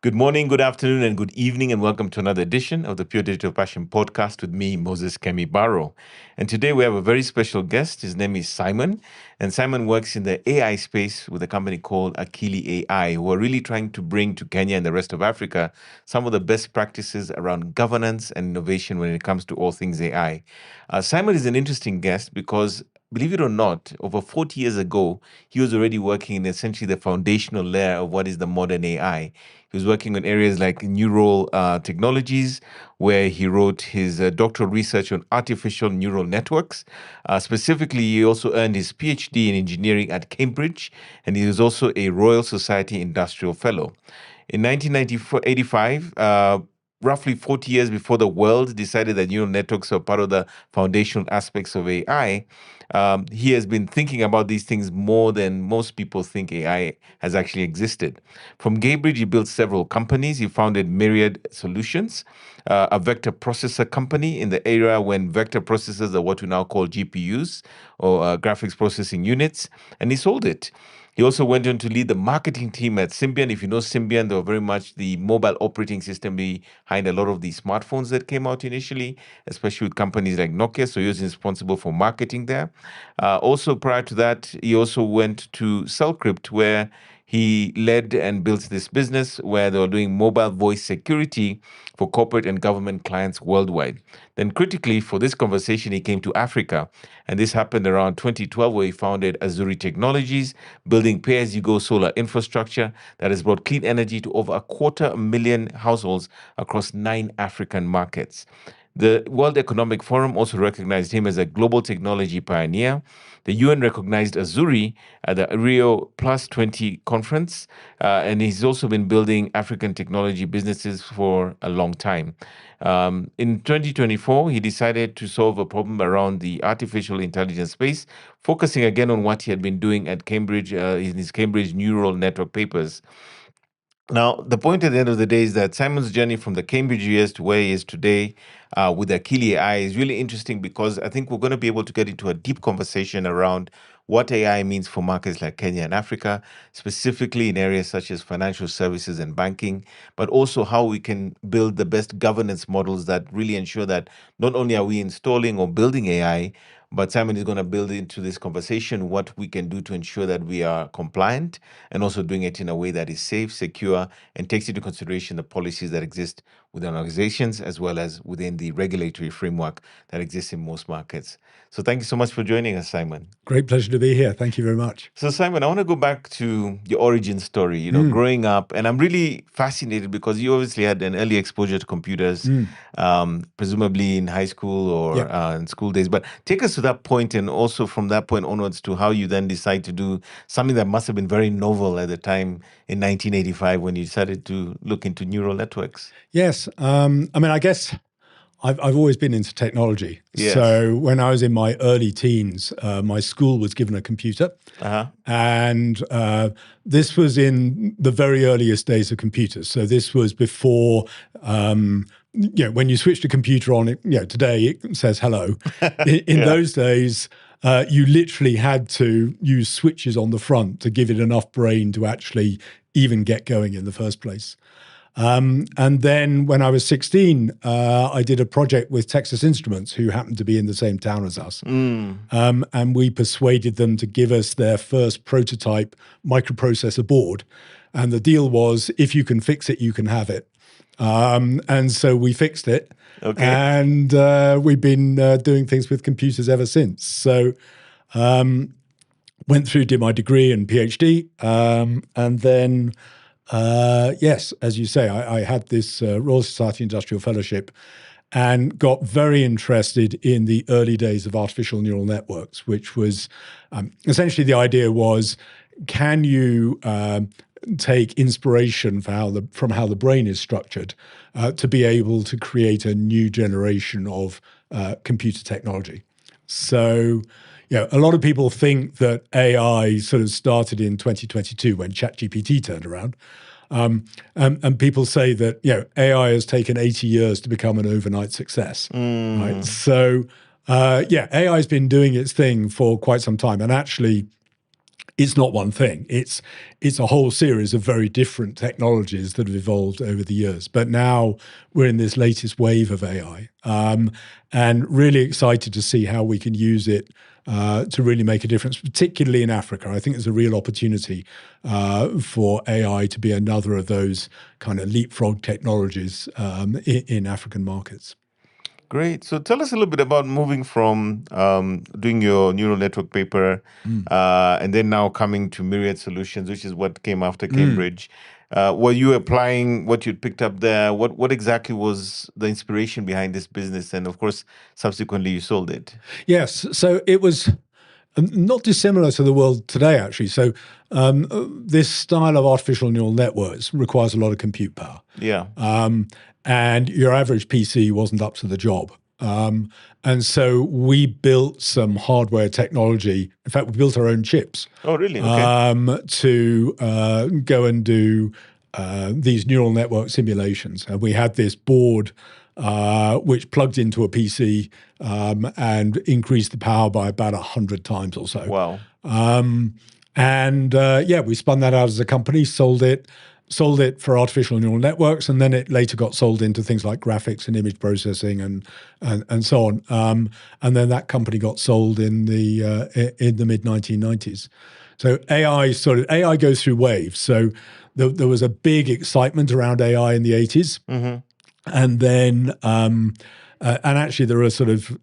Good morning, good afternoon, and good evening, and welcome to another edition of the Pure Digital Passion Podcast with me, Moses Kemi Barrow. And today we have a very special guest. His name is Simon, and Simon works in the AI space with a company called Akili AI, who are really trying to bring to Kenya and the rest of Africa some of the best practices around governance and innovation when it comes to all things AI. Simon is an interesting guest because believe it or not, over 40 years ago, he was already working in essentially the foundational layer of what is the modern AI. He was working on areas like neural technologies, where he wrote his doctoral research on artificial neural networks. Specifically, he also earned his PhD in engineering at Cambridge, and he was also a Royal Society Industrial Fellow. In 1985, roughly 40 years before the world decided that neural networks are part of the foundational aspects of AI, he has been thinking about these things more than most people think AI has actually existed. From Cambridge, he built several companies. He founded Myriad Solutions, a vector processor company in the era when vector processors are what we now call GPUs, or graphics processing units, and he sold it. He also went on to lead the marketing team at Symbian. If you know Symbian, they were very much the mobile operating system behind a lot of the smartphones that came out initially, especially with companies like Nokia. So he was responsible for marketing there. Also, prior to that, he also went to Cellcrypt, where he led and built this business where they were doing mobile voice security for corporate and government clients worldwide. Then, critically, for this conversation, he came to Africa. And this happened around 2012, where he founded Azuri Technologies, building pay as you go solar infrastructure that has brought clean energy to over 250,000 households across 9 African markets. The World Economic Forum also recognized him as a global technology pioneer. The UN recognized Azuri at the Rio Plus 20 conference, and he's also been building African technology businesses for a long time. In 2024, he decided to solve a problem around the artificial intelligence space, focusing again on what he had been doing at Cambridge in his Cambridge neural network papers. Now, the point at the end of the day is that Simon's journey from the Cambridge years to where he is today with Akili AI is really interesting because I think we're going to be able to get into a deep conversation around what AI means for markets like Kenya and Africa, specifically in areas such as financial services and banking, but also how we can build the best governance models that really ensure that not only are we installing or building AI, but Simon is going to build into this conversation what we can do to ensure that we are compliant and also doing it in a way that is safe, secure, and takes into consideration the policies that exist within organizations as well as within the regulatory framework that exists in most markets. So thank you so much for joining us, Simon. Great pleasure to be here. Thank you very much. So, Simon, I want to go back to your origin story, growing up. And I'm really fascinated because you obviously had an early exposure to computers, presumably in high school or in school days. But take us to that point and also from that point onwards to how you then decide to do something that must have been very novel at the time in 1985 when you decided to look into neural networks. Yes. I guess I've always been into technology. Yes. So when I was in my early teens, my school was given a computer. And this was in the very earliest days of computers. So this was before, when you switched a computer on, today it says hello. In those days, you literally had to use switches on the front to give it enough brain to actually even get going in the first place. And then when I was 16, I did a project with Texas Instruments, who happened to be in the same town as us. And we persuaded them to give us their first prototype microprocessor board. And the deal was, if you can fix it, you can have it. And so we fixed it. Okay. And we've been doing things with computers ever since. So went through, did my degree and PhD, and then... yes, as you say, I had this Royal Society Industrial Fellowship and got very interested in the early days of artificial neural networks, which was essentially the idea was, can you take inspiration from how the brain is structured to be able to create a new generation of computer technology? So... a lot of people think that AI sort of started in 2022 when ChatGPT turned around. And people say that, AI has taken 80 years to become an overnight success. Right? So, AI has been doing its thing for quite some time. And actually, it's not one thing. It's a whole series of very different technologies that have evolved over the years. But now we're in this latest wave of AI, and really excited to see how we can use it to really make a difference, particularly in Africa. I think there's a real opportunity for AI to be another of those kind of leapfrog technologies in African markets. Great. So tell us a little bit about moving from doing your neural network paper and then now coming to Myriad Solutions, which is what came after Cambridge. Were you applying what you'd picked up there? What exactly was the inspiration behind this business? And of course, subsequently you sold it. Yes. So it was not dissimilar to the world today, actually. So this style of artificial neural networks requires a lot of compute power. Yeah. And your average PC wasn't up to the job. And so we built some hardware technology. In fact, we built our own chips. Oh, really? Okay. To go and do these neural network simulations. And we had this board which plugged into a PC and increased the power by about 100 times or so. Wow. We spun that out as a company, sold it for artificial neural networks, and then it later got sold into things like graphics and image processing and so on. And then that company got sold in the mid 1990s. So AI goes through waves. So there was a big excitement around AI in the 80s. Mm-hmm. And then, and actually there are sort of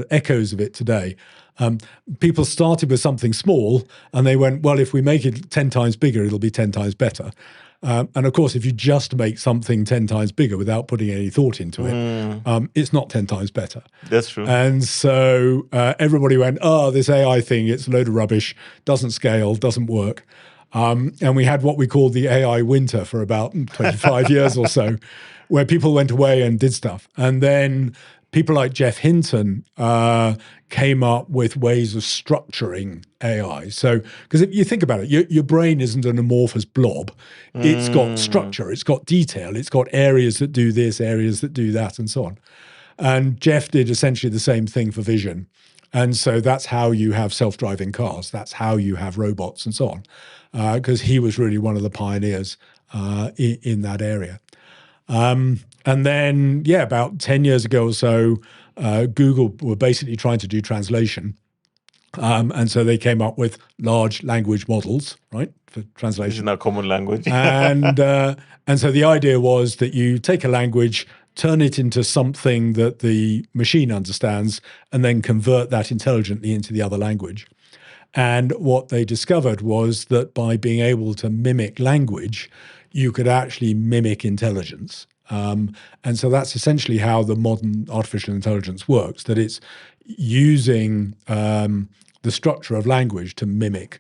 echoes of it today. People started with something small and they went, well, if we make it 10 times bigger, it'll be 10 times better. And of course, if you just make something 10 times bigger without putting any thought into it, it's not 10 times better. That's true. And so everybody went, oh, this AI thing, it's a load of rubbish, doesn't scale, doesn't work. And we had what we called the AI winter for about 25 years or so, where people went away and did stuff. And then people like Jeff Hinton came up with ways of structuring AI. So, because if you think about it, your brain isn't an amorphous blob. It's got structure, it's got detail, it's got areas that do this, areas that do that, and so on. And Jeff did essentially the same thing for vision. And so that's how you have self-driving cars. That's how you have robots and so on, because he was really one of the pioneers in that area. And then, about 10 years ago or so, Google were basically trying to do translation. And so they came up with large language models, right, for translation. This is not common language. and so the idea was that you take a language, turn it into something that the machine understands, and then convert that intelligently into the other language. And what they discovered was that by being able to mimic language, you could actually mimic intelligence. And so that's essentially how the modern artificial intelligence works, that it's using the structure of language to mimic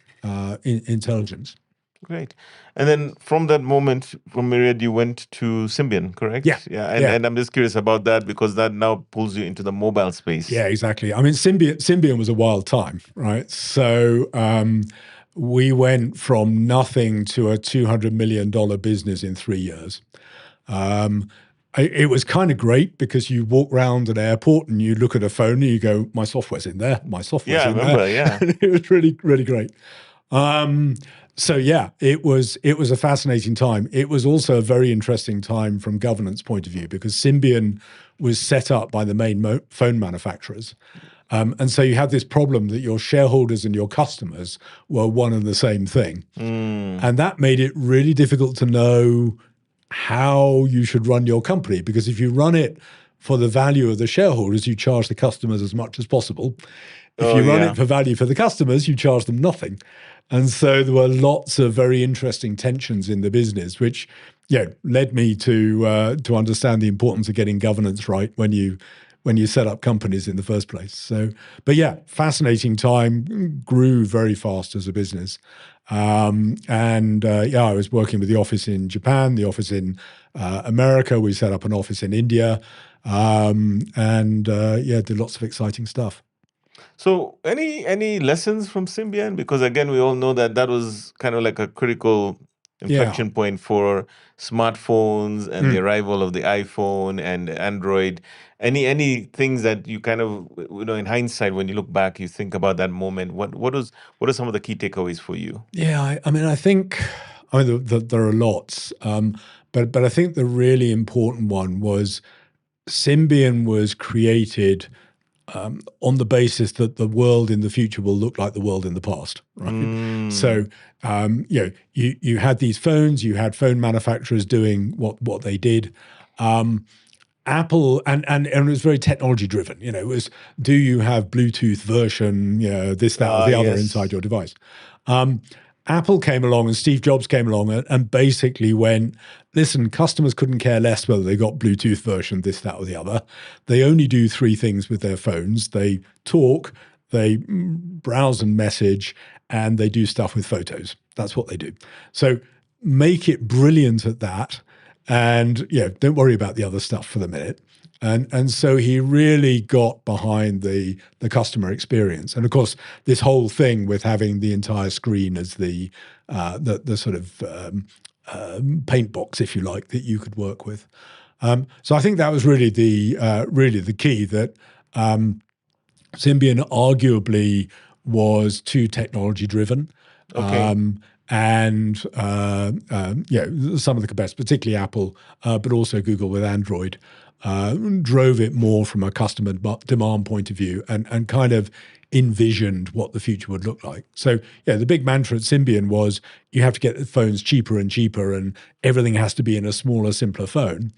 intelligence. Great. And then from that moment, from Myriad, you went to Symbian, correct? Yeah. And I'm just curious about that because that now pulls you into the mobile space. Yeah, exactly. I mean, Symbian was a wild time, right? So we went from nothing to a $200 million business in 3 years. It was kind of great because you walk around an airport and you look at a phone and you go, my software's in there, my software's in there. Yeah. It was really, really great. So yeah, it was a fascinating time. It was also a very interesting time from governance point of view because Symbian was set up by the main phone manufacturers. And so you had this problem that your shareholders and your customers were one and the same thing. And that made it really difficult to know how you should run your company, because if you run it for the value of the shareholders, you charge the customers as much as possible. If you run it for value for the customers, you charge them nothing. And so there were lots of very interesting tensions in the business, which led me to understand the importance of getting governance right when you set up companies in the first place. So, but fascinating time, grew very fast as a business. I was working with the office in Japan, the office in America. We set up an office in India, did lots of exciting stuff. So any lessons from Symbian? Because again, we all know that was kind of like a critical Yeah. inflection point for smartphones and the arrival of the iPhone and Android. Any things that you kind of, in hindsight, when you look back, you think about that moment. What are some of the key takeaways for you? Yeah, I mean, I think, there are lots, but I think the really important one was Symbian was created on the basis that the world in the future will look like the world in the past, right? So, you had these phones, you had phone manufacturers doing what they did. Apple and it was very technology driven. It was, do you have Bluetooth version, this, that, or the other inside Yes. your device? Apple came along and Steve Jobs came along and basically went, listen, customers couldn't care less whether they got Bluetooth version, this, that, or the other. They only do three things with their phones. They talk, they browse and message, and they do stuff with photos. That's what they do. So make it brilliant at that. And don't worry about the other stuff for the minute. And so he really got behind the customer experience. And of course, this whole thing with having the entire screen as the sort of paint box, if you like, that you could work with. So I think that was really the key, that Symbian arguably was too technology driven. Okay. And some of the competitors, particularly Apple, but also Google with Android, drove it more from a customer demand point of view and kind of envisioned what the future would look like. So the big mantra at Symbian was you have to get the phones cheaper and cheaper, and everything has to be in a smaller, simpler phone.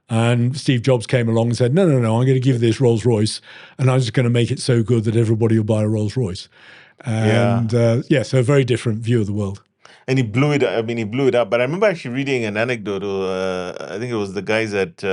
And Steve Jobs came along and said, no, I'm going to give this Rolls Royce, and I'm just going to make it so good that everybody will buy a Rolls Royce. And so a very different view of the world. And he blew it. I mean, he blew it up. But I remember actually reading an anecdote. I think it was the guys at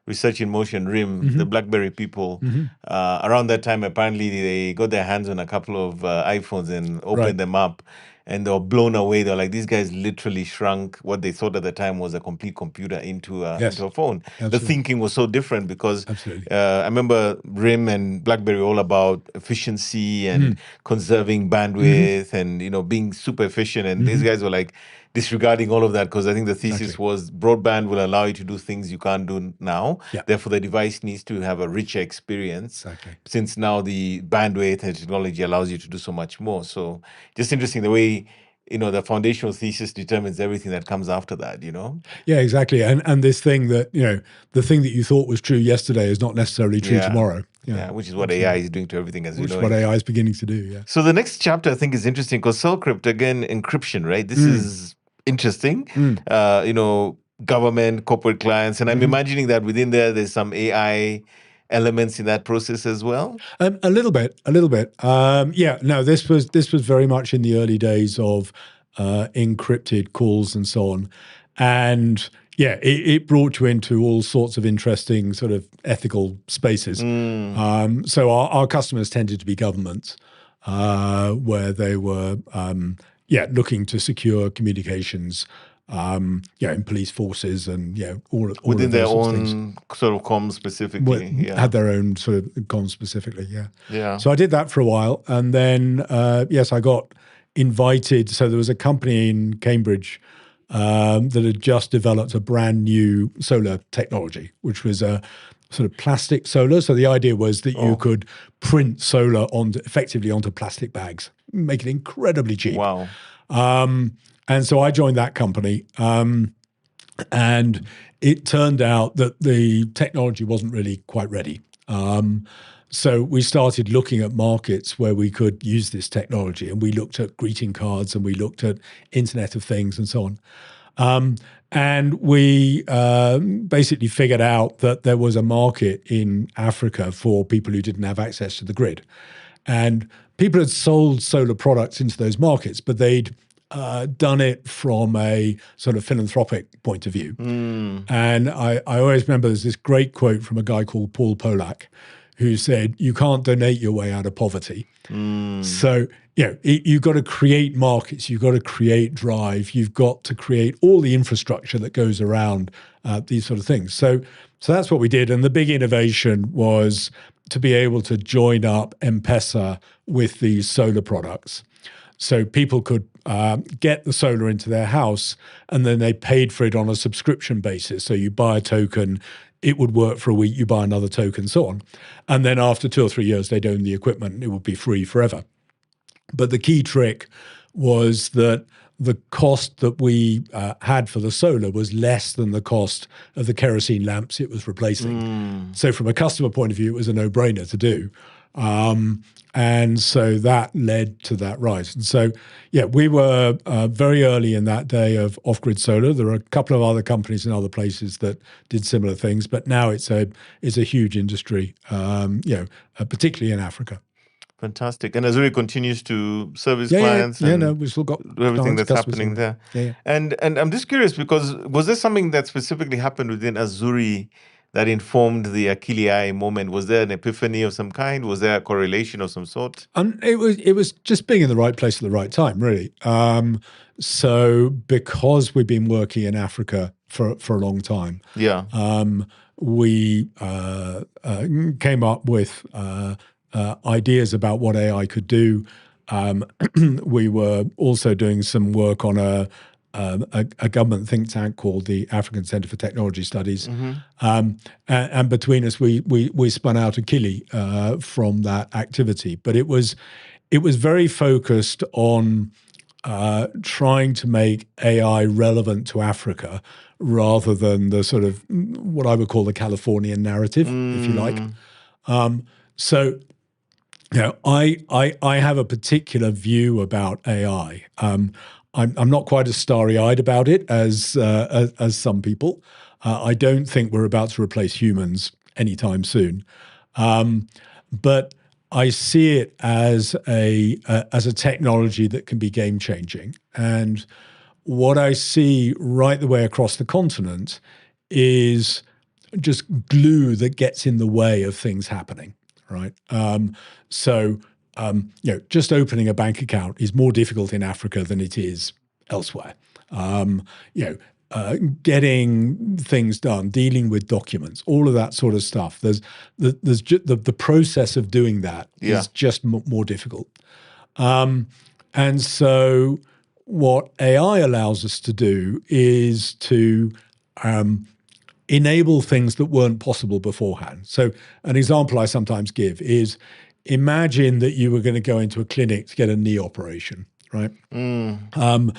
Research in Motion, RIM, the BlackBerry people. Around that time, apparently they got their hands on a couple of iPhones and opened them up, and they were blown away. They're like, these guys literally shrunk what they thought at the time was a complete computer into a phone. Absolutely. The thinking was so different because Absolutely. I remember RIM and BlackBerry were all about efficiency and conserving bandwidth and being super efficient. And these guys were like disregarding all of that, because I think the thesis was broadband will allow you to do things you can't do now. Therefore, the device needs to have a richer experience. Since now the bandwidth and technology allows you to do so much more. So just interesting the way the foundational thesis determines everything that comes after that, Yeah, exactly. And this thing that, the thing that you thought was true yesterday is not necessarily true tomorrow. Yeah, which is what AI is doing to everything, as you know. Which is what AI is beginning to do, yeah. So the next chapter, I think, is interesting because Cellcrypt, again, encryption, right? This is interesting. Government, corporate clients. And I'm imagining that within there's some AI elements in that process as well. A little bit. This was very much in the early days of encrypted calls and so on. And it brought you into all sorts of interesting sort of ethical spaces. So our customers tended to be governments, where they were looking to secure communications, in police forces and all within of their those own sort of comms specifically. Had their own sort of comms specifically. Yeah. So I did that for a while, and then I got invited. So there was a company in Cambridge that had just developed a brand new solar technology, which was a sort of plastic solar. So the idea was that you could print solar effectively onto plastic bags, make it incredibly cheap. Wow. And so I joined that company, and it turned out that the technology wasn't really quite ready. So we started looking at markets where we could use this technology, and we looked at greeting cards and we looked at Internet of Things and so on. And we basically figured out that there was a market in Africa for people who didn't have access to the grid. And people had sold solar products into those markets, but they'd done it from a sort of philanthropic point of view. And I always remember there's this great quote from a guy called Paul Polak, who said, you can't donate your way out of poverty. So, you've got to create markets, you've got to create drive, you've got to create all the infrastructure that goes around these sort of things. So that's what we did. And the big innovation was to be able to join up M-Pesa with these solar products. So people could get the solar into their house, and then they paid for it on a subscription basis. So you buy a token, it would work for a week, you buy another token, so on. And then after 2 or 3 years, they'd own the equipment, and it would be free forever. But the key trick was that the cost that we had for the solar was less than the cost of the kerosene lamps it was replacing. So from a customer point of view, it was a no-brainer to do. And so that led to that rise. And so, yeah, we were very early in that day of off-grid solar. There are a couple of other companies in other places that did similar things, but now it's a huge industry, particularly in Africa. Fantastic. And Azuri continues to service clients. No, we've still got everything that's happening there. Yeah. And I'm just curious, because was there something that specifically happened within Azuri that informed the Akili AI moment? Was there an epiphany of some kind? Was there a correlation of some sort? It was just being in the right place at the right time, really. So because we've been working in Africa for a long time, we came up with ideas about what AI could do. We were also doing some work on a government think tank called the African Centre for Technology Studies, and between us, we spun out Akili from that activity. But it was very focused on trying to make AI relevant to Africa rather than the sort of what I would call the Californian narrative, if you like. So, I have a particular view about AI. I'm not quite as starry-eyed about it as some people. I don't think we're about to replace humans anytime soon, but I see it as a technology that can be game-changing. And what I see right the way across the continent is just glue that gets in the way of things happening. Right. Just opening a bank account is more difficult in Africa than it is elsewhere. Getting things done, dealing with documents, all of that sort of stuff. There's the process of doing that is just more difficult. And so what AI allows us to do is to enable things that weren't possible beforehand. So an example I sometimes give is, imagine that you were going to go into a clinic to get a knee operation, right? They'll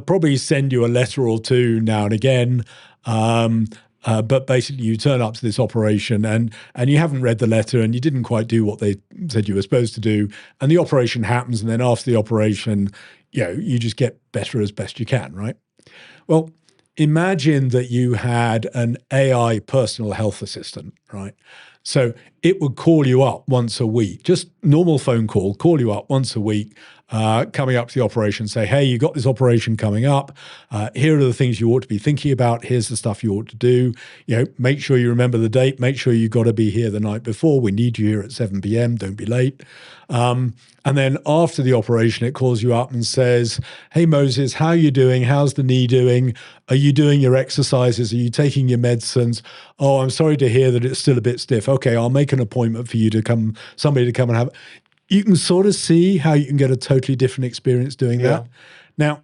probably send you a letter or two now and again, but basically you turn up to this operation and you haven't read the letter and you didn't quite do what they said you were supposed to do, and the operation happens, and then after the operation, you just get better as best you can, right? Well, imagine that you had an AI personal health assistant, right? So it would call you up once a week, just normal phone call you up once a week, coming up to the operation, say, hey, you got this operation coming up. Here are the things you ought to be thinking about. Here's the stuff you ought to do. Make sure you remember the date. Make sure you got to be here the night before. We need you here at 7 p.m. Don't be late. And then after the operation, it calls you up and says, hey, Moses, how are you doing? How's the knee doing? Are you doing your exercises? Are you taking your medicines? Oh, I'm sorry to hear that it's still a bit stiff. Okay, I'll make an appointment for you to come, somebody to come and have. You can sort of see how you can get a totally different experience doing that. Now,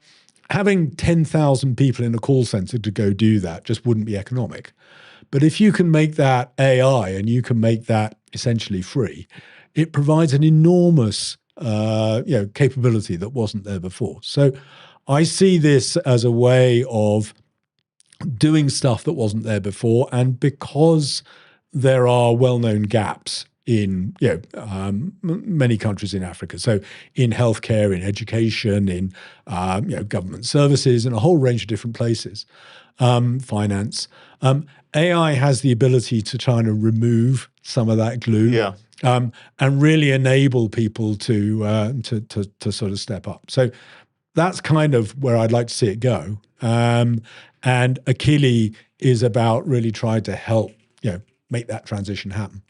having 10,000 people in a call center to go do that just wouldn't be economic. But if you can make that AI and you can make that essentially free, it provides an enormous capability that wasn't there before. So I see this as a way of doing stuff that wasn't there before, and because there are well-known gaps in many countries in Africa. So in healthcare, in education, in government services, in a whole range of different places, finance. AI has the ability to try and remove some of that glue, and really enable people to sort of step up. So that's kind of where I'd like to see it go. And Akili is about really trying to help make that transition happen.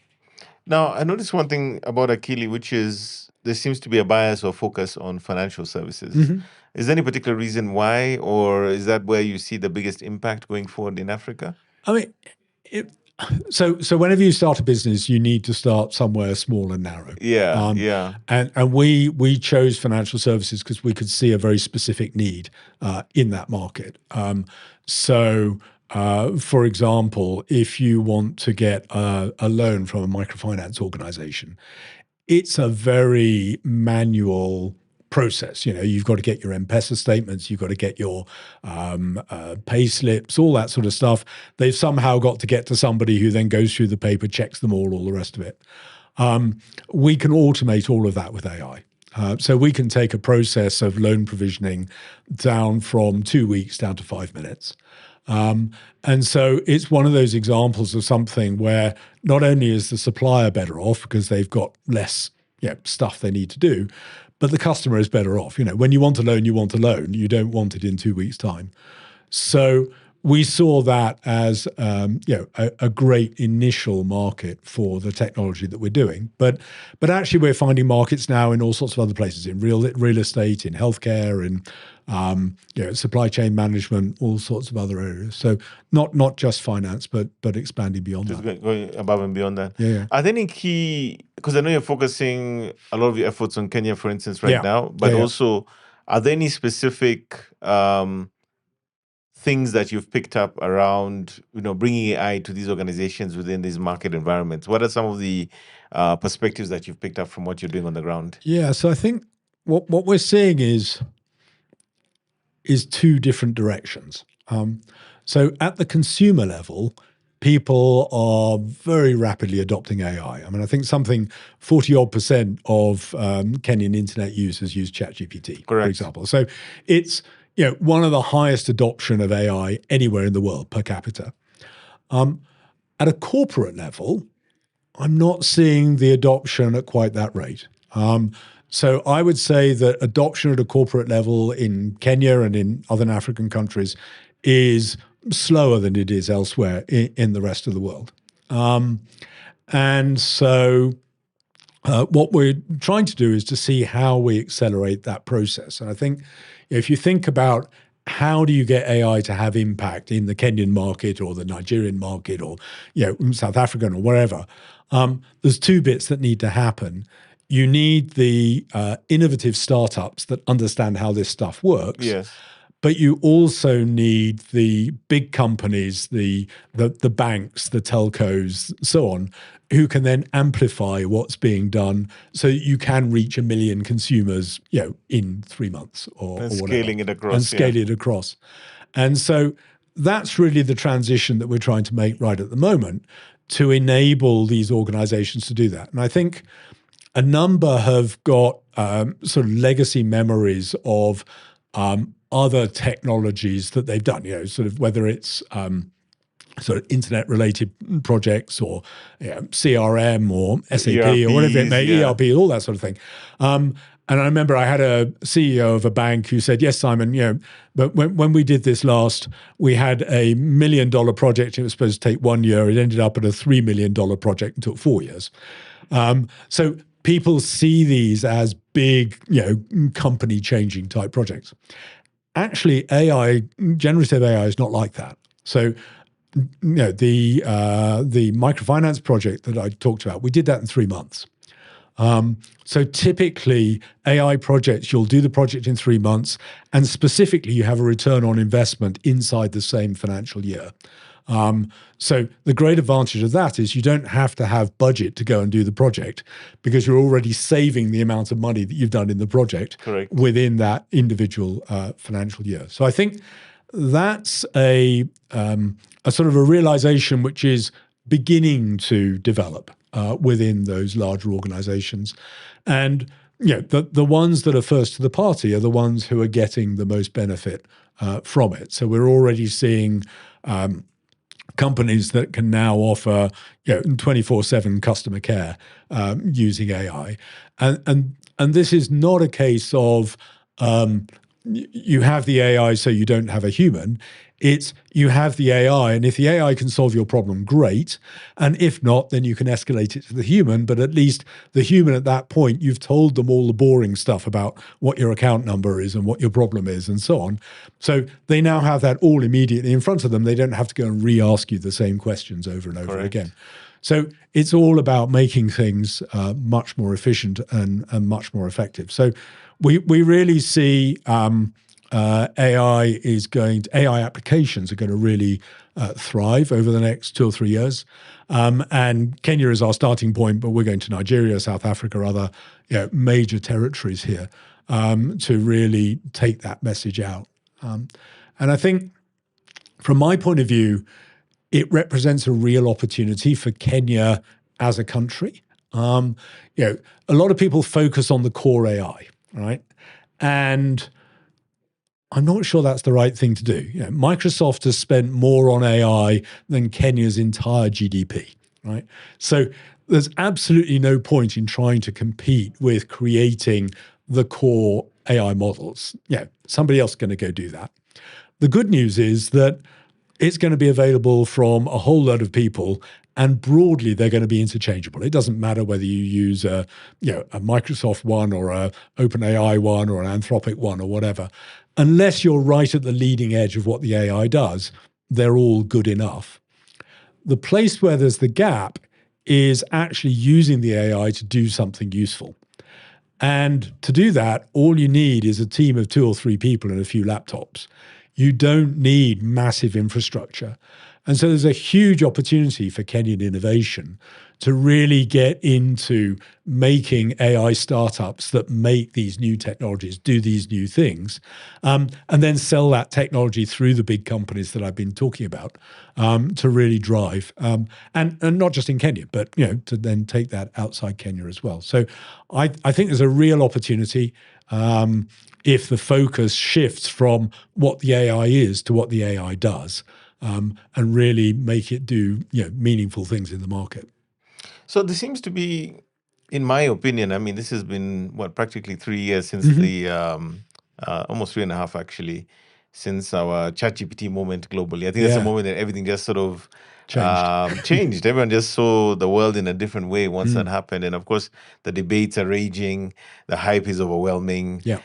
Now, I noticed one thing about Akili, which is there seems to be a bias or focus on financial services. Is there any particular reason why, or is that where you see the biggest impact going forward in Africa? I mean, So whenever you start a business, you need to start somewhere small and narrow. Yeah. And we chose financial services because we could see a very specific need in that market. For example, if you want to get a loan from a microfinance organization, it's a very manual process. You've got to get your M-Pesa statements, you've got to get your pay slips, all that sort of stuff. They've somehow got to get to somebody who then goes through the paper, checks them all the rest of it. We can automate all of that with AI. So we can take a process of loan provisioning down from 2 weeks down to 5 minutes. And so it's one of those examples of something where not only is the supplier better off because they've got less stuff they need to do, but the customer is better off. When you want a loan, you want a loan. You don't want it in 2 weeks' time. So we saw that as a great initial market for the technology that we're doing. But actually, we're finding markets now in all sorts of other places, in real estate, in healthcare, in supply chain management, all sorts of other areas. So not just finance, but expanding beyond that. Just going above and beyond that. Yeah. Are there any key, because I know you're focusing a lot of your efforts on Kenya, for instance, right now, but also, are there any specific things that you've picked up around, bringing AI to these organizations within these market environments? What are some of the perspectives that you've picked up from what you're doing on the ground? Yeah, so I think what we're seeing is two different directions. So at the consumer level, people are very rapidly adopting AI. I mean, I think something 40-odd% of Kenyan internet users use ChatGPT, for example. So it's one of the highest adoption of AI anywhere in the world per capita. At a corporate level, I'm not seeing the adoption at quite that rate. So I would say that adoption at a corporate level in Kenya and in other African countries is slower than it is elsewhere in the rest of the world. And so what we're trying to do is to see how we accelerate that process. And I think if you think about how do you get AI to have impact in the Kenyan market or the Nigerian market or South African or wherever, there's two bits that need to happen. You need the innovative startups that understand how this stuff works. Yes. But you also need the big companies, the banks, the telcos, so on, who can then amplify what's being done so you can reach 1 million consumers, in 3 months or whatever. Scaling it across. And scale it across. And so that's really the transition that we're trying to make right at the moment to enable these organizations to do that. And I think a number have got sort of legacy memories of other technologies that they've done, sort of whether it's sort of internet-related projects or CRM or SAP ERPs, or whatever it may, ERP, all that sort of thing. And I remember I had a CEO of a bank who said, yes, Simon, but when we did this last, we had a $1 million project. It was supposed to take 1 year. It ended up at a $3 million project and took 4 years. So people see these as big, company changing type projects. Actually, AI, generative AI is not like that. So, the microfinance project that I talked about, we did that in 3 months. So typically, AI projects, you'll do the project in 3 months, and specifically, you have a return on investment inside the same financial year. So the great advantage of that is you don't have to have budget to go and do the project because you're already saving the amount of money that you've done in the project within that individual financial year. So I think that's a sort of a realization which is beginning to develop within those larger organizations. And the ones that are first to the party are the ones who are getting the most benefit from it. So we're already seeing companies that can now offer 24/7 customer care using AI. And this is not a case of you have the AI so you don't have a human. It's you have the AI, and if the AI can solve your problem, great. And if not, then you can escalate it to the human. But at least the human at that point, you've told them all the boring stuff about what your account number is and what your problem is and so on. So they now have that all immediately in front of them. They don't have to go and re-ask you the same questions over and over again. So it's all about making things much more efficient and much more effective. So we really see AI applications are going to really thrive over the next 2 or 3 years. And Kenya is our starting point, but we're going to Nigeria, South Africa, other major territories here to really take that message out. And I think from my point of view, it represents a real opportunity for Kenya as a country. A lot of people focus on the core AI, right? And I'm not sure that's the right thing to do. Microsoft has spent more on AI than Kenya's entire GDP, right? So there's absolutely no point in trying to compete with creating the core AI models. Somebody else is going to go do that. The good news is that it's going to be available from a whole load of people, and broadly they're going to be interchangeable. It doesn't matter whether you use a Microsoft one or a OpenAI one or an Anthropic one or whatever. Unless you're right at the leading edge of what the AI does, they're all good enough. The place where there's the gap is actually using the AI to do something useful. And to do that, all you need is a team of 2 or 3 people and a few laptops. You don't need massive infrastructure. And so there's a huge opportunity for Kenyan innovation to really get into making AI startups that make these new technologies, do these new things, and then sell that technology through the big companies that I've been talking about to really drive. And not just in Kenya, but to then take that outside Kenya as well. So I think there's a real opportunity if the focus shifts from what the AI is to what the AI does, and really make it do meaningful things in the market. So there seems to be, in my opinion, I mean, this has been practically 3 years since the almost 3.5 actually, since our ChatGPT moment globally. I think that's the moment that everything just sort of changed. Everyone just saw the world in a different way once that happened. And of course, the debates are raging. The hype is overwhelming. Yeah.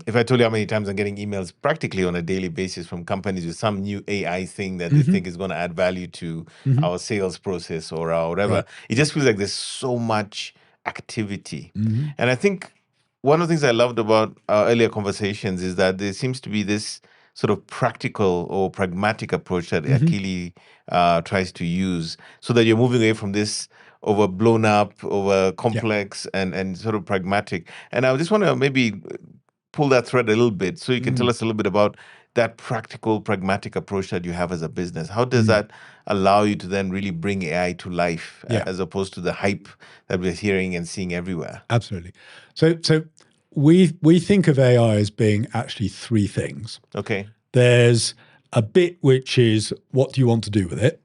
If I told you how many times I'm getting emails practically on a daily basis from companies with some new AI thing that they think is going to add value to our sales process or our whatever, it just feels like there's so much activity. And I think one of the things I loved about our earlier conversations is that there seems to be this sort of practical or pragmatic approach that Akili tries to use, so that you're moving away from this over blown up, over complex, and sort of pragmatic. And I just want to maybe pull that thread a little bit so you can tell us a little bit about that practical, pragmatic approach that you have as a business. How does that allow you to then really bring AI to life as opposed to the hype that we're hearing and seeing everywhere? Absolutely. So we think of AI as being actually 3 things. Okay. There's a bit which is what do you want to do with it?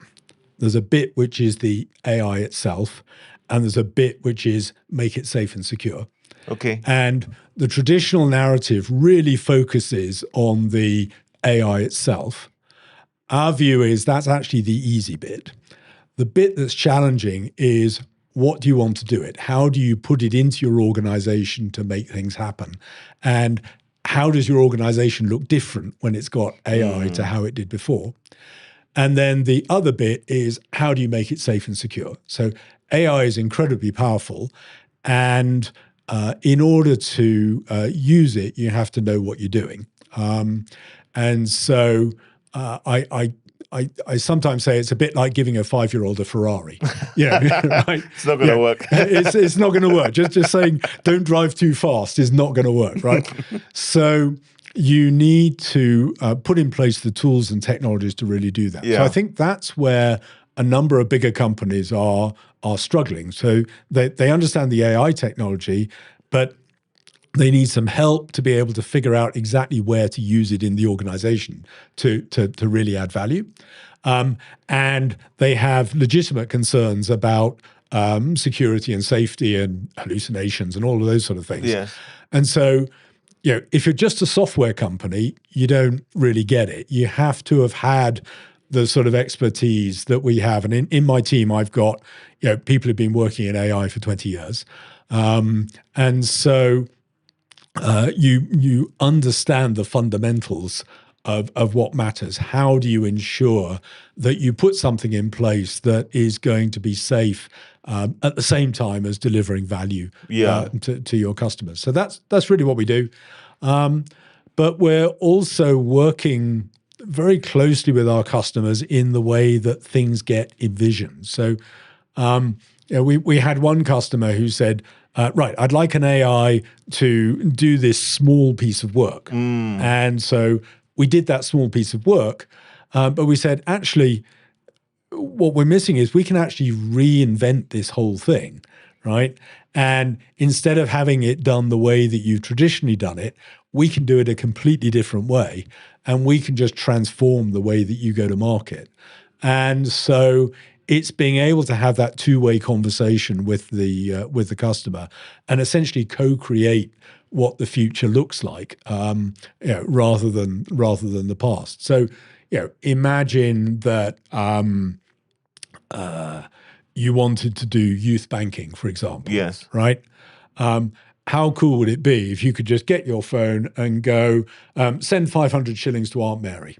There's a bit which is the AI itself, and there's a bit which is make it safe and secure. Okay. And the traditional narrative really focuses on the AI itself. Our view is that's actually the easy bit. The bit that's challenging is what do you want to do it? How do you put it into your organization to make things happen? And how does your organization look different when it's got AI to how it did before? And then the other bit is how do you make it safe and secure? So AI is incredibly powerful, and in order to use it, you have to know what you're doing. And so I sometimes say it's a bit like giving a 5-year-old a Ferrari. Right? It's not going to work. It's not going to work. Just saying don't drive too fast is not going to work, right? So you need to put in place the tools and technologies to really do that. So I think that's where a number of bigger companies are struggling. So they understand the AI technology, but they need some help to be able to figure out exactly where to use it in the organization to really add value. And they have legitimate concerns about security and safety and hallucinations and all of those sort of things. Yes. And so if you're just a software company, you don't really get it. You have to have had the sort of expertise that we have. And in my team, I've got people who've been working in AI for 20 years. And so you understand the fundamentals of what matters. How do you ensure that you put something in place that is going to be safe at the same time as delivering value to your customers? So that's really what we do. But we're also working very closely with our customers in the way that things get envisioned. So we had one customer who said, right, I'd like an AI to do this small piece of work. And so we did that small piece of work, but we said, actually, what we're missing is we can actually reinvent this whole thing, right? And instead of having it done the way that you've traditionally done it, we can do it a completely different way, and we can just transform the way that you go to market. And so it's being able to have that two-way conversation with the customer and essentially co-create what the future looks like, rather than the past. So, imagine that you wanted to do youth banking, for example. Yes. Right. How cool would it be if you could just get your phone and go send 500 shillings to Aunt Mary?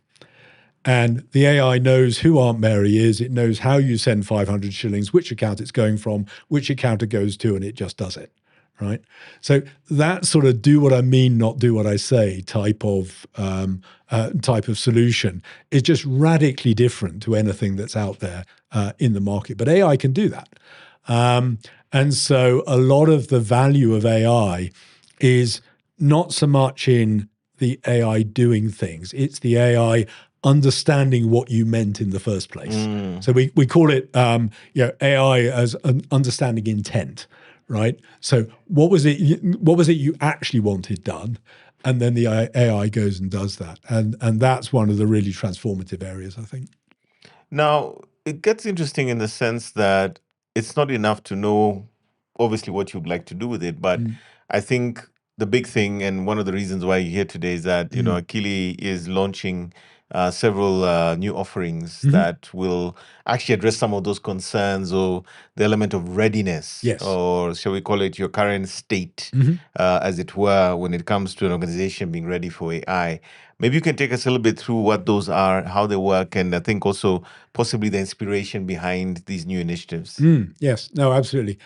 And the AI knows who Aunt Mary is. It knows how you send 500 shillings, which account it's going from, which account it goes to, and it just does it, right? So that sort of do what I mean, not do what I say type of solution is just radically different to anything that's out there in the market. But AI can do that. And so a lot of the value of AI is not so much in the AI doing things. It's the AI understanding what you meant in the first place. So we call it AI as an understanding intent, right? So what was it you actually wanted done? And then the AI goes and does that. And that's one of the really transformative areas, I think. Now, it gets interesting in the sense that it's not enough to know, obviously, what you'd like to do with it. But I think the big thing, and one of the reasons why you're here today, is that, Akili is launching several new offerings that will actually address some of those concerns or the element of readiness, or shall we call it your current state, as it were, when it comes to an organization being ready for AI. Maybe you can take us a little bit through what those are, how they work, and I think also possibly the inspiration behind these new initiatives. Yes, no, absolutely.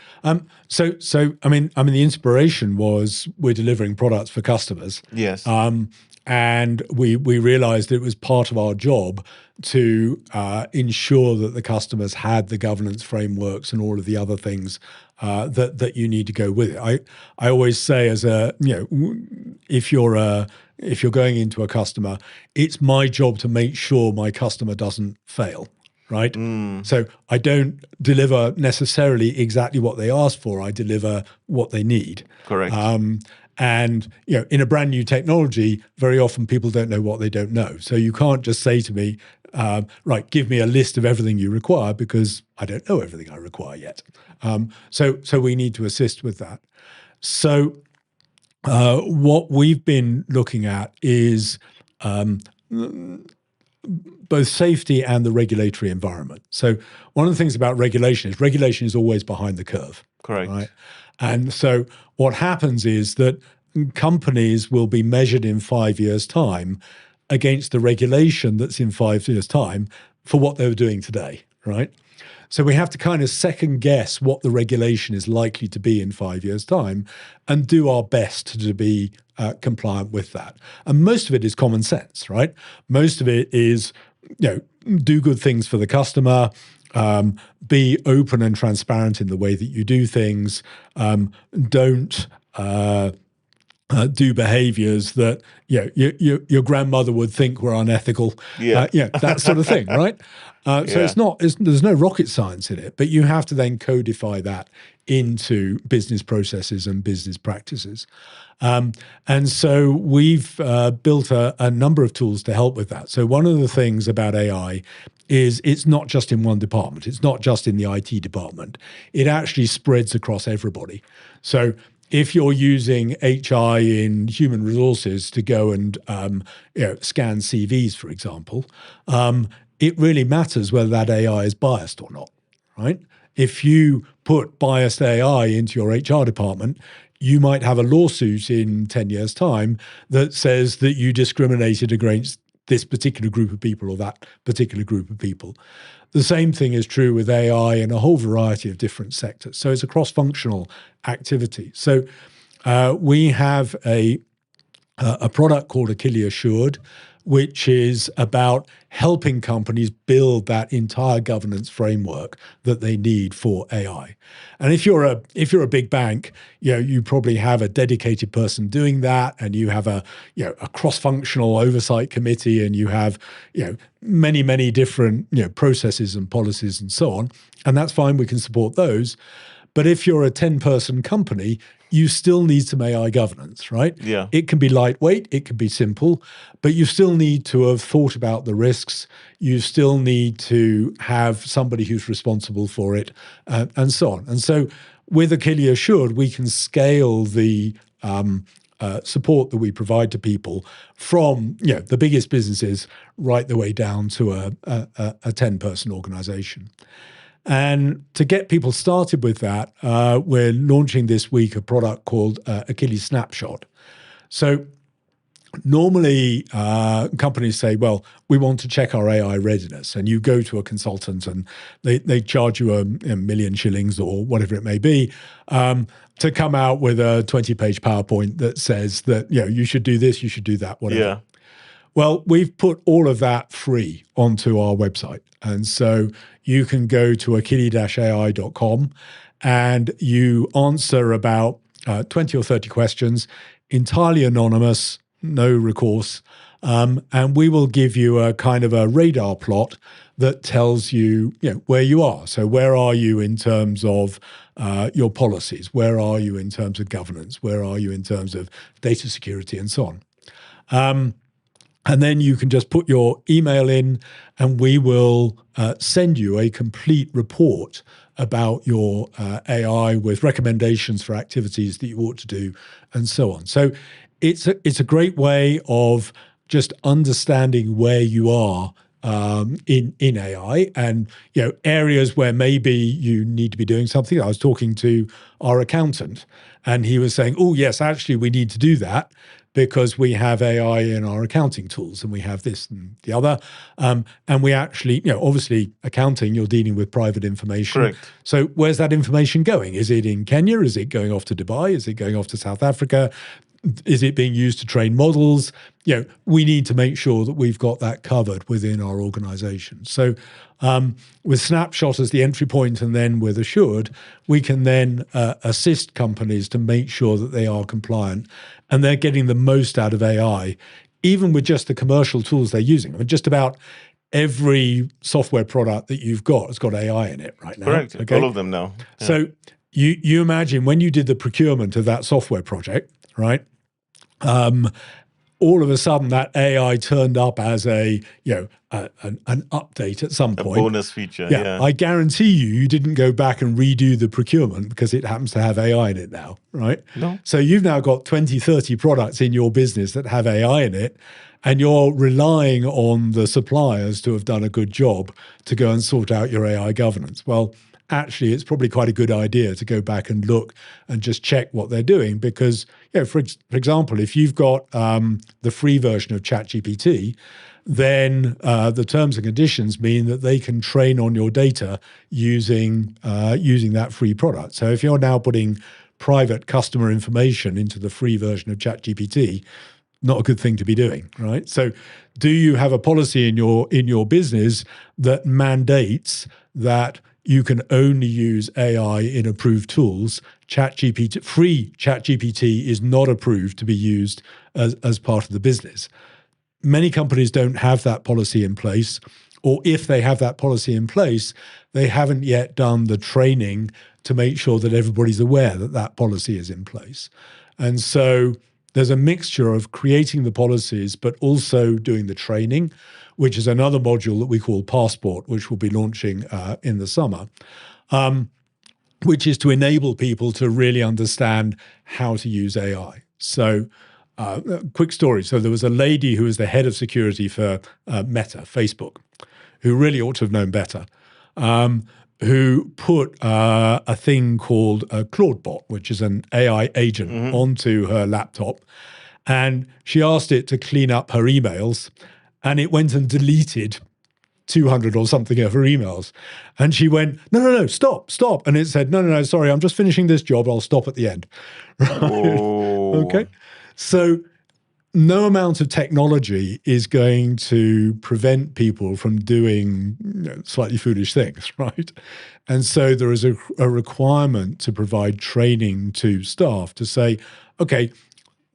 So I mean, the inspiration was we're delivering products for customers. Yes. And we realized it was part of our job to ensure that the customers had the governance frameworks and all of the other things that you need to go with it. I always say, as if you're going into a customer, it's my job to make sure my customer doesn't fail. Right. So I don't deliver necessarily exactly what they ask for. I deliver what they need. Correct. And in a brand new technology, very often people don't know what they don't know. So you can't just say to me, right, give me a list of everything you require, because I don't know everything I require yet. So we need to assist with that. So what we've been looking at is both safety and the regulatory environment. So one of the things about regulation is always behind the curve. Correct. Right? And so what happens is that companies will be measured in 5 years' time against the regulation that's in 5 years' time for what they were doing today, right? So we have to kind of second guess what the regulation is likely to be in 5 years' time and do our best to be compliant with that. And most of it is common sense, right? Most of it is, do good things for the customer, be open and transparent in the way that you do things, don't do behaviors that your grandmother would think were unethical, that sort of thing, right? So there's no rocket science in it, but you have to then codify that into business processes and business practices. And so we've built a number of tools to help with that. So one of the things about AI is it's not just in one department. It's not just in the IT department. It actually spreads across everybody. So if you're using HI in human resources to go and scan CVs, for example, it really matters whether that AI is biased or not, right? If you put biased AI into your HR department, you might have a lawsuit in 10 years' time that says that you discriminated against this particular group of people or that particular group of people. The same thing is true with AI in a whole variety of different sectors. So it's a cross-functional activity. So we have a product called Akili Assured, which is about helping companies build that entire governance framework that they need for AI. And if you're a big bank, you probably have a dedicated person doing that, and you have a cross-functional oversight committee, and you have many different processes and policies and so on. And that's fine, we can support those. But if you're a 10-person company, you still need some AI governance, right? Yeah. It can be lightweight, it can be simple, but you still need to have thought about the risks. You still need to have somebody who's responsible for it, and so on. And so with Akili Assured, we can scale the support that we provide to people from the biggest businesses right the way down to a 10-person organization. And to get people started with that, we're launching this week a product called Akili Snapshot. So normally companies say, well, we want to check our AI readiness. And you go to a consultant and they charge you a million shillings or whatever it may be to come out with a 20-page PowerPoint that says that you should do this, you should do that, whatever. Yeah. Well, we've put all of that free onto our website. And so you can go to akili-ai.com and you answer about 20 or 30 questions, entirely anonymous, no recourse. And we will give you a kind of a radar plot that tells you, where you are. So where are you in terms of your policies? Where are you in terms of governance? Where are you in terms of data security and so on? And then you can just put your email in and we will send you a complete report about your AI with recommendations for activities that you ought to do and so on. So it's a great way of just understanding where you are in AI and areas where maybe you need to be doing something. I was talking to our accountant and he was saying, oh yes, actually we need to do that, because we have AI in our accounting tools and we have this and the other. And we actually, obviously accounting, you're dealing with private information. Correct. So where's that information going? Is it in Kenya? Is it going off to Dubai? Is it going off to South Africa? Is it being used to train models? We need to make sure that we've got that covered within our organization. So with Snapshot as the entry point and then with Assured, we can then assist companies to make sure that they are compliant and they're getting the most out of AI, even with just the commercial tools they're using. I mean, just about every software product that you've got has got AI in it right now. Correct. Okay? All of them now. Yeah. So you imagine when you did the procurement of that software project, right? All of a sudden that AI turned up as an update at some point. A bonus feature, yeah. I guarantee you didn't go back and redo the procurement because it happens to have AI in it now, right? No. So you've now got 20, 30 products in your business that have AI in it, and you're relying on the suppliers to have done a good job to go and sort out your AI governance. Well, actually, it's probably quite a good idea to go back and look and just check what they're doing because, for example, if you've got the free version of ChatGPT, then the terms and conditions mean that they can train on your data using that free product. So if you're now putting private customer information into the free version of ChatGPT, not a good thing to be doing, right? So do you have a policy in your business that mandates that you can only use AI in approved tools? Free ChatGPT is not approved to be used as part of the business. Many companies don't have that policy in place, or if they have that policy in place, they haven't yet done the training to make sure that everybody's aware that that policy is in place. And so there's a mixture of creating the policies, but also doing the training, which is another module that we call Passport, which we'll be launching in the summer. which is to enable people to really understand how to use AI. So, quick story. So there was a lady who was the head of security for Meta, Facebook, who really ought to have known better, who put a thing called a Claudebot, which is an AI agent, onto her laptop. And she asked it to clean up her emails, and it went and deleted 200 or something of her emails. And she went, no, stop. And it said, no, sorry, I'm just finishing this job. I'll stop at the end. Right? Okay. So no amount of technology is going to prevent people from doing slightly foolish things, right? And so there is a requirement to provide training to staff to say, okay,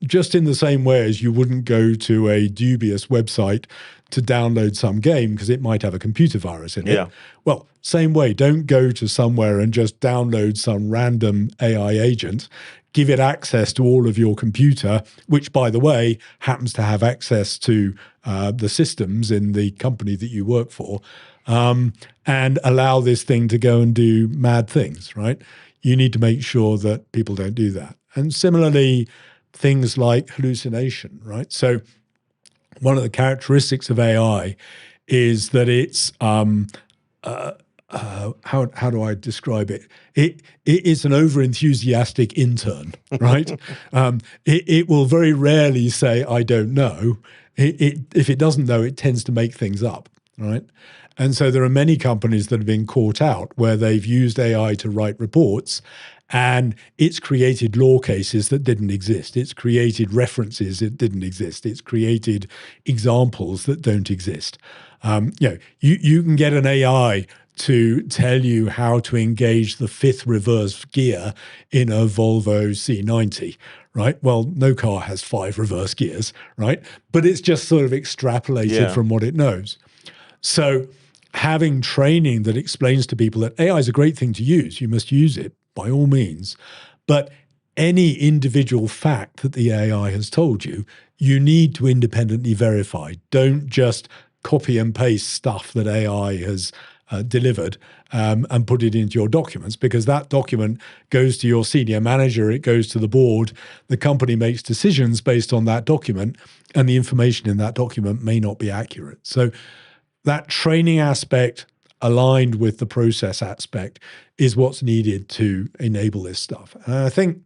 just in the same way as you wouldn't go to a dubious website to download some game because it might have a computer virus in it. Well, same way, don't go to somewhere and just download some random AI agent, give it access to all of your computer, which, by the way, happens to have access to the systems in the company that you work for, and allow this thing to go and do mad things, right? You need to make sure that people don't do that. And similarly, things like hallucination, right? So one of the characteristics of AI is that it's how do I describe it? It is an over-enthusiastic intern, right? It will very rarely say, I don't know. If it doesn't know, it tends to make things up, right? And so there are many companies that have been caught out where they've used AI to write reports, and it's created law cases that didn't exist. It's created references that didn't exist. It's created examples that don't exist. You can get an AI to tell you how to engage the fifth reverse gear in a Volvo C90, right? Well, no car has 5 reverse gears, right? But it's just sort of extrapolated from what it knows. So having training that explains to people that AI is a great thing to use, you must use it by all means, but any individual fact that the AI has told you, you need to independently verify. Don't just copy and paste stuff that AI has delivered and put it into your documents, because that document goes to your senior manager, it goes to the board, the company makes decisions based on that document, and the information in that document may not be accurate. So that training aspect aligned with the process aspect is what's needed to enable this stuff. And I think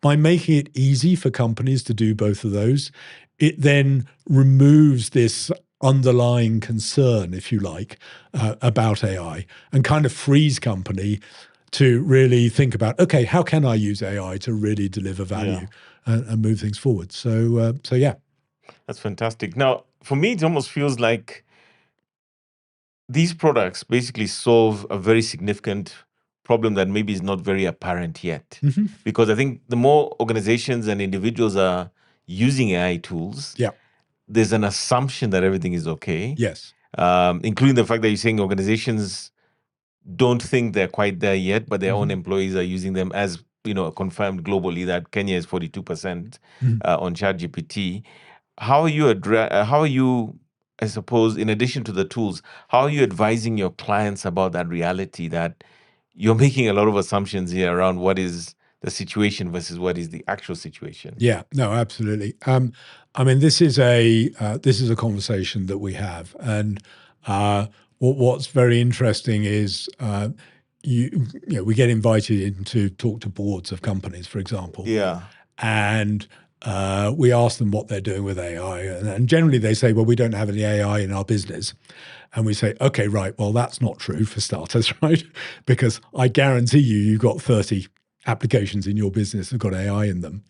by making it easy for companies to do both of those, it then removes this underlying concern, if you like, about AI, and kind of frees company to really think about, okay, how can I use AI to really deliver value and move things forward? So yeah. That's fantastic. Now, for me, it almost feels like these products basically solve a very significant problem that maybe is not very apparent yet. Because I think the more organizations and individuals are using AI tools, there's an assumption that everything is okay. Yes. Including the fact that you're saying organizations don't think they're quite there yet, but their own employees are using them, as confirmed globally that Kenya is 42% on ChatGPT. How are you, I suppose, in addition to the tools, how are you advising your clients about that reality that you're making a lot of assumptions here around what is the situation versus what is the actual situation? Yeah, no, absolutely. I mean, this is a conversation that we have, and what's very interesting is we get invited in to talk to boards of companies, for example. And we ask them what they're doing with AI, and generally they say, well, we don't have any AI in our business. And we say, okay, right, well, that's not true for starters, right? Because I guarantee you've got 30 applications in your business that have got AI in them.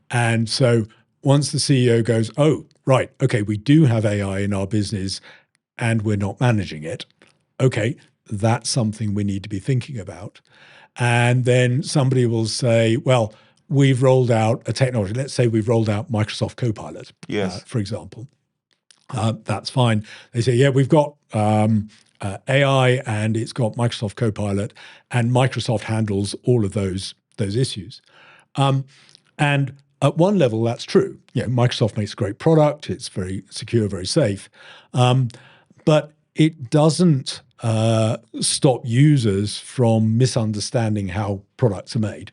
And so once the CEO goes, oh, right, okay, we do have AI in our business and we're not managing it. Okay, that's something we need to be thinking about. And then somebody will say, well, we've rolled out a technology. Let's say we've rolled out Microsoft Copilot, for example. That's fine. They say, yeah, we've got AI and it's got Microsoft Copilot, and Microsoft handles all of those issues. And at one level, that's true. Microsoft makes a great product. It's very secure, very safe. But it doesn't stop users from misunderstanding how products are made.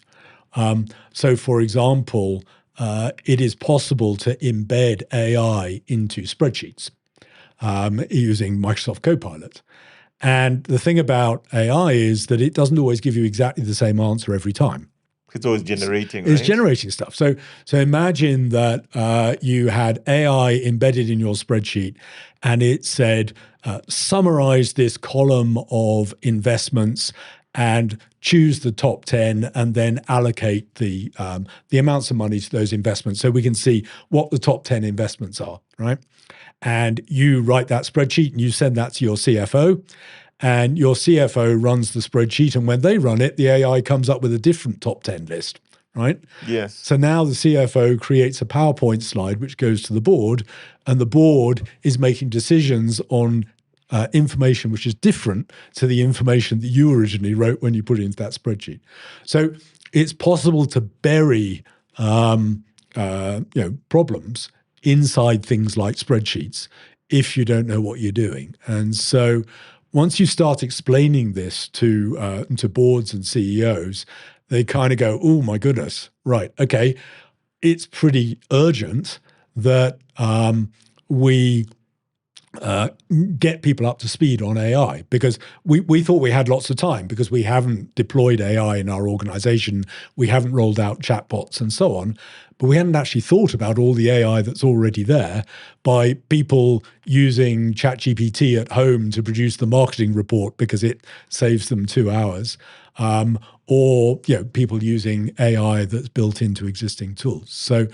So, for example, it is possible to embed AI into spreadsheets using Microsoft Copilot. And the thing about AI is that it doesn't always give you exactly the same answer every time. It's always generating, It's right? generating stuff. So imagine that you had AI embedded in your spreadsheet and it said, summarize this column of investments and choose the top 10 and then allocate the amounts of money to those investments so we can see what the top 10 investments are, right? And you write that spreadsheet and you send that to your CFO. And your CFO runs the spreadsheet, and when they run it, the AI comes up with a different top 10 list, right? Yes. So now the CFO creates a PowerPoint slide which goes to the board, and the board is making decisions on information which is different to the information that you originally wrote when you put it into that spreadsheet. So it's possible to bury problems inside things like spreadsheets if you don't know what you're doing. And so once you start explaining this to boards and CEOs, they kind of go, oh my goodness, right, okay, it's pretty urgent that we get people up to speed on AI, because we thought we had lots of time because we haven't deployed AI in our organization, we haven't rolled out chatbots and so on, but we hadn't actually thought about all the AI that's already there by people using ChatGPT at home to produce the marketing report because it saves them 2 hours, or people using AI that's built into existing tools. So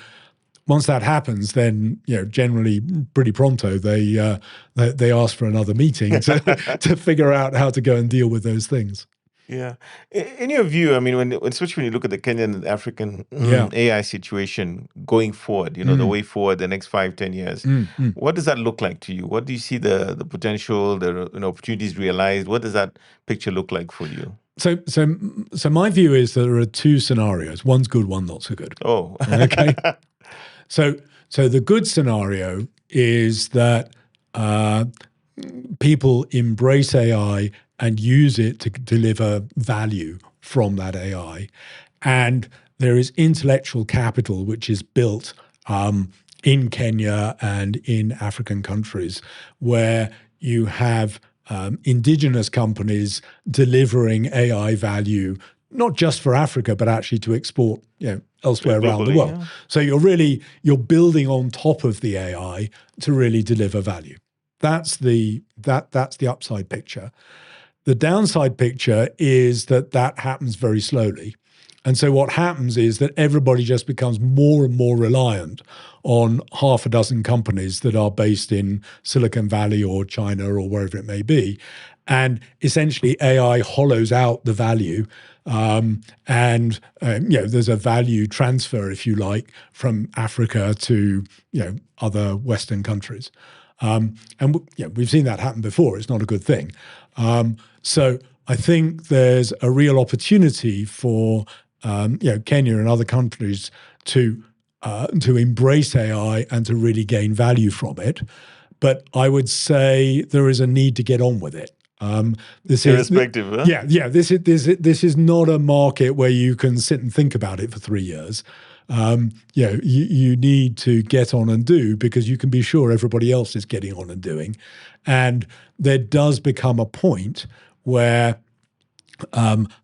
once that happens, then generally pretty pronto they ask for another meeting to figure out how to go and deal with those things. Yeah. In your view, I mean, especially when you look at the Kenyan and African AI situation going forward, the way forward, the next 5-10 years, what does that look like to you? What do you see the potential, the opportunities realized? What does that picture look like for you? So my view is that there are two scenarios. One's good, one not so good. Oh, okay. So the good scenario is that people embrace AI and use it to deliver value from that AI. And there is intellectual capital which is built in Kenya and in African countries where you have indigenous companies delivering AI value, not just for Africa, but actually to export elsewhere around the world. Yeah. So you're building on top of the AI to really deliver value. That's the upside picture. The downside picture is that happens very slowly. And so what happens is that everybody just becomes more and more reliant on half a dozen companies that are based in Silicon Valley or China or wherever it may be. And essentially AI hollows out the value. There's a value transfer, if you like, from Africa to other Western countries. We've seen that happen before. It's not a good thing. So I think there's a real opportunity for Kenya and other countries to embrace AI and to really gain value from it. But I would say there is a need to get on with it. This irrespective, huh? Yeah. This is not a market where you can sit and think about it for 3 years. You need to get on and do, because you can be sure everybody else is getting on and doing. And there does become a point where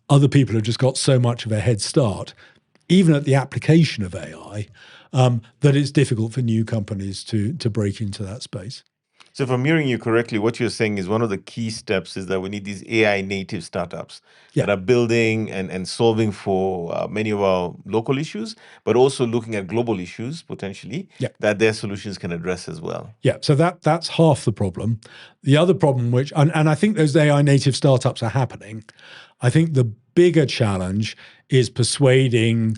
other people have just got so much of a head start, even at the application of AI, that it's difficult for new companies to break into that space. So if I'm hearing you correctly, what you're saying is one of the key steps is that we need these AI native startups that are building and solving for many of our local issues, but also looking at global issues potentially that their solutions can address as well. Yeah, so that's half the problem. The other problem, and I think those AI native startups are happening, I think the bigger challenge is persuading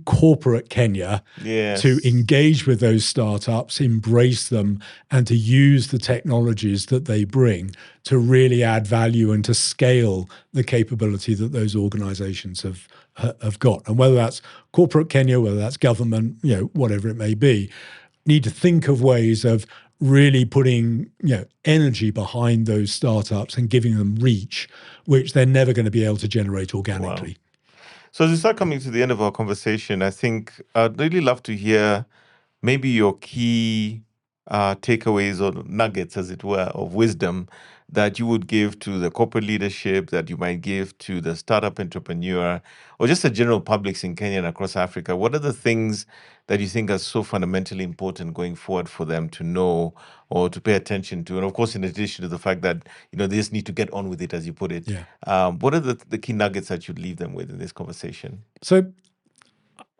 corporate Kenya to engage with those startups, embrace them, and to use the technologies that they bring to really add value and to scale the capability that those organizations have got. And whether that's corporate Kenya, whether that's government, whatever it may be, need to think of ways of really putting energy behind those startups and giving them reach, which they're never going to be able to generate organically. Wow. So as we start coming to the end of our conversation, I think I'd really love to hear maybe your key takeaways or nuggets, as it were, of wisdom that you would give to the corporate leadership, that you might give to the startup entrepreneur, or just the general publics in Kenya and across Africa. What are the things that you think are so fundamentally important going forward for them to know or to pay attention to? And of course, in addition to the fact that they just need to get on with it, as you put it. Yeah. What are the key nuggets that you'd leave them with in this conversation? So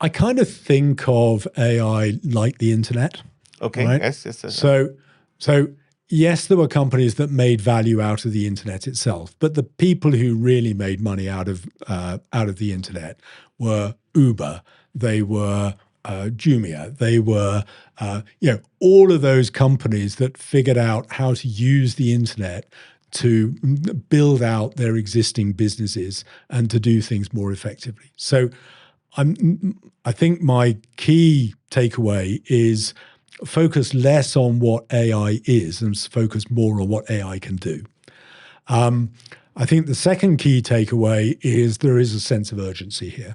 I kind of think of AI like the internet. Okay. Right? Yes. So yes, there were companies that made value out of the internet itself, but the people who really made money out of the internet were Uber. They were Jumia. They were all of those companies that figured out how to use the internet to build out their existing businesses and to do things more effectively. So I think my key takeaway is focus less on what AI is and focus more on what AI can do. I think the second key takeaway is there is a sense of urgency here.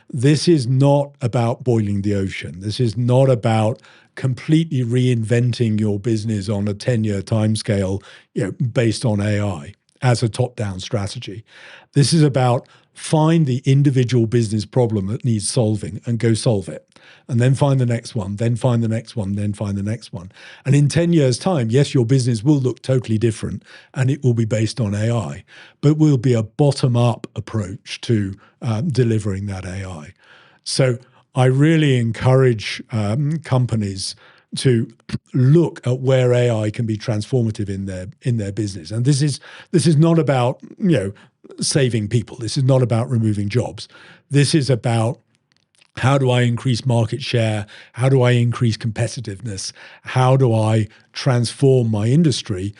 This is not about boiling the ocean. This is not about completely reinventing your business on a 10-year timescale, based on AI as a top-down strategy. This is about find the individual business problem that needs solving and go solve it. And then find the next one, then find the next one, then find the next one. And in 10 years' time, yes, your business will look totally different and it will be based on AI, but will be a bottom-up approach to delivering that AI. So I really encourage companies to look at where AI can be transformative in their business. And this is not about saving people. This is not about removing jobs. This is about how do I increase market share? How do I increase competitiveness? How do I transform my industry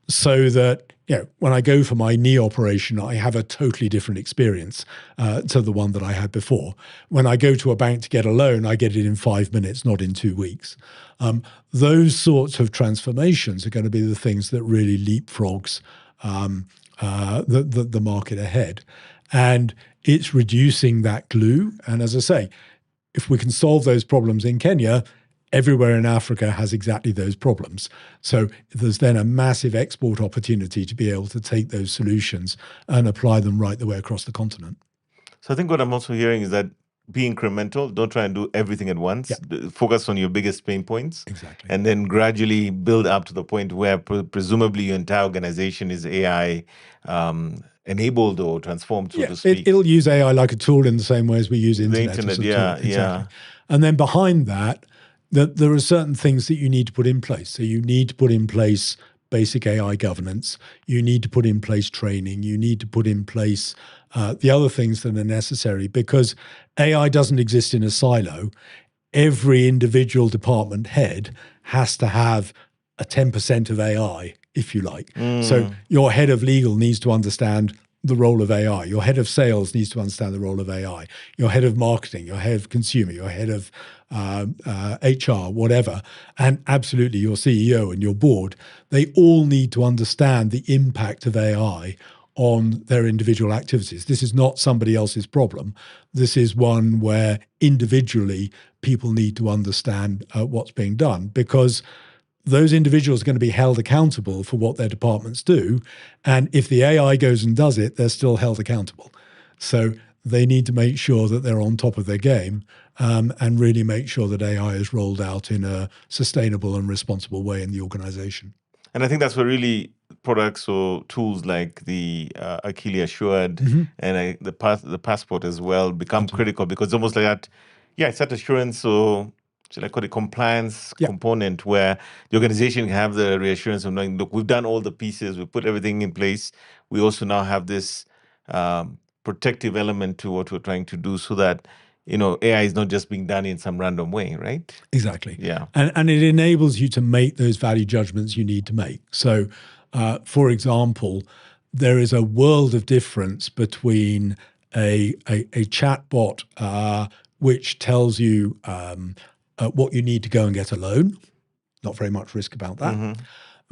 so that when I go for my knee operation, I have a totally different experience to the one that I had before. When I go to a bank to get a loan, I get it in 5 minutes, not in 2 weeks. Those sorts of transformations are going to be the things that really leapfrogs the market ahead. And it's reducing that glue. And as I say, if we can solve those problems in Kenya, everywhere in Africa has exactly those problems. So there's then a massive export opportunity to be able to take those solutions and apply them right the way across the continent. So I think what I'm also hearing is that be incremental. Don't try and do everything at once. Yeah. Focus on your biggest pain points. Exactly. And then gradually build up to the point where presumably your entire organization is AI enabled or transformed, so to speak. It'll use AI like a tool in the same way as we use internet as a tool. Exactly. Yeah. And then behind that, there are certain things that you need to put in place. So you need to put in place basic AI governance. You need to put in place training. You need to put in place the other things that are necessary, because AI doesn't exist in a silo. Every individual department head has to have a 10% of AI, if you like. So your head of legal needs to understand the role of AI. Your head of sales needs to understand the role of AI. Your head of marketing, your head of consumer, your head of HR, whatever, and absolutely your CEO and your board, they all need to understand the impact of AI on their individual activities. This is not somebody else's problem. This is one where individually people need to understand what's being done, because those individuals are going to be held accountable for what their departments do. And if the AI goes and does it, they're still held accountable. So they need to make sure that they're on top of their game and really make sure that AI is rolled out in a sustainable and responsible way in the organization. And I think that's where really products or tools like the Akili Assured and the passport as well become critical, because it's almost like that. Yeah, it's that assurance, or should I call it compliance component, where the organization can have the reassurance of knowing, look, we've done all the pieces, we've put everything in place. We also now have this protective element to what we're trying to do, so that AI is not just being done in some random way, right? Exactly. Yeah. And it enables you to make those value judgments you need to make. So, for example, there is a world of difference between a chatbot which tells you what you need to go and get a loan, not very much risk about that,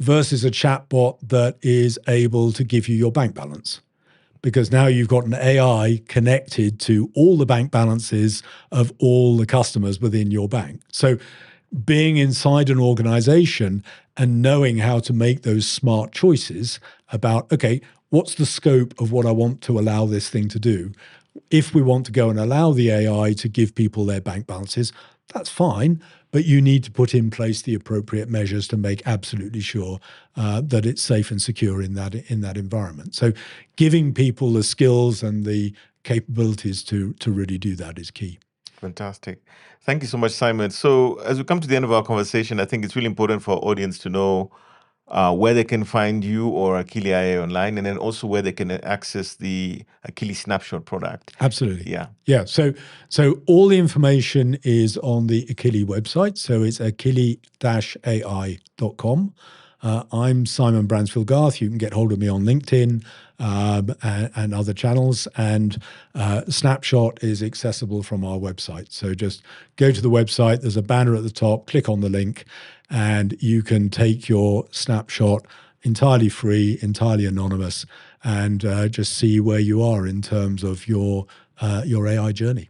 versus a chatbot that is able to give you your bank balance. Because now you've got an AI connected to all the bank balances of all the customers within your bank. So being inside an organization and knowing how to make those smart choices about, okay, what's the scope of what I want to allow this thing to do? If we want to go and allow the AI to give people their bank balances, that's fine, but you need to put in place the appropriate measures to make absolutely sure that it's safe and secure in that environment. So giving people the skills and the capabilities to really do that is key. Fantastic. Thank you so much, Simon. So as we come to the end of our conversation, I think it's really important for our audience to know where they can find you or Akili AI online, and then also where they can access the Akili Snapshot product. Absolutely. Yeah. Yeah. So all the information is on the Akili website. So it's akili-ai.com. I'm Simon Bransfield-Garth. You can get hold of me on LinkedIn and other channels. And Snapshot is accessible from our website. So just go to the website. There's a banner at the top. Click on the link, and you can take your snapshot entirely free, entirely anonymous, and just see where you are in terms of your AI journey.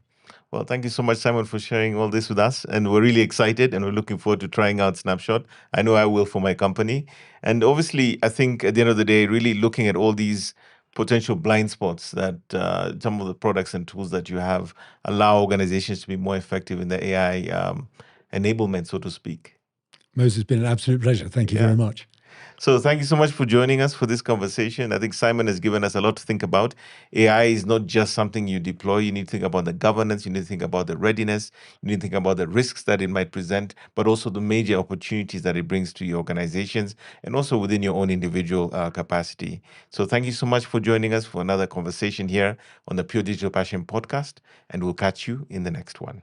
Well, thank you so much, Simon, for sharing all this with us. And we're really excited and we're looking forward to trying out Snapshot. I know I will for my company. And obviously, I think at the end of the day, really looking at all these potential blind spots that some of the products and tools that you have allow organizations to be more effective in the AI enablement, so to speak. Moses, it's been an absolute pleasure. Thank you very much. So thank you so much for joining us for this conversation. I think Simon has given us a lot to think about. AI is not just something you deploy. You need to think about the governance. You need to think about the readiness. You need to think about the risks that it might present, but also the major opportunities that it brings to your organizations and also within your own individual capacity. So thank you so much for joining us for another conversation here on the Pure Digital Passion podcast, and we'll catch you in the next one.